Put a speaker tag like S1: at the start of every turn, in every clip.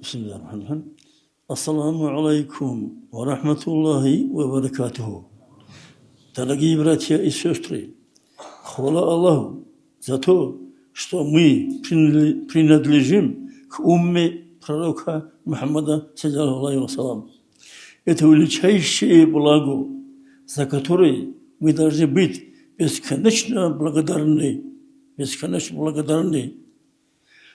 S1: Bismillahirrahmanirrahim. Assalamu alaikum wa rahmatullahi wa barakatuhu. Дорогие братья и сестры, хвала Аллаху за то, что мы принадлежим к умме пророка Мухаммада, саллаллаху алейхи ва саллям. Это величайшее благо, за которое мы должны быть бесконечно благодарны. Бесконечно благодарны.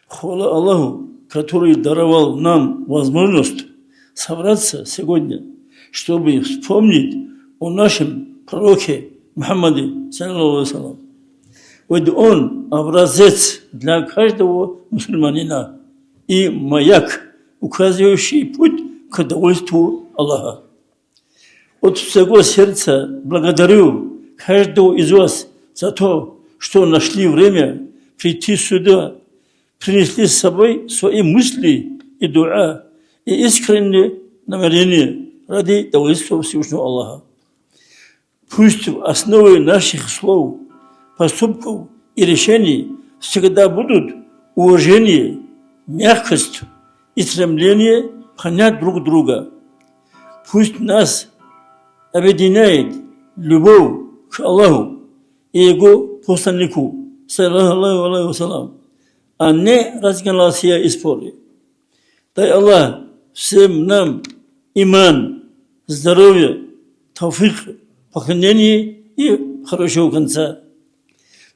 S1: Хвала Аллаху, который даровал нам возможность собраться сегодня, чтобы вспомнить о нашем пророке Мухаммаде, саллаллаху алейхи ва саллям. Ведь он образец для каждого мусульманина и маяк, указывающий путь к довольству Аллаха. От всего сердца благодарю каждого из вас за то, что нашли время прийти сюда, принесли с собой свои мысли и дуа, и искренние намерения ради довольства Всевышнего Аллаха. Пусть в основе наших слов, поступков и решений всегда будут уважение, мягкость и стремление понять друг друга. Пусть нас объединяет любовь к Аллаху и Его посланнику, саллаллаху алейхи ва саллям, а не разногласия и споры. Дай Аллах всем нам иман, здоровье, тауфик, поклонение и хорошего конца.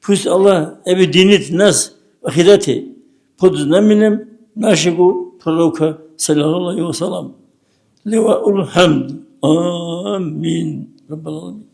S1: Пусть Аллах объединит нас в ахирате под знаменем нашего пророка, саллаллаху алейхи ва саллям. Лива ул хамд. Амин. Раббал аламин.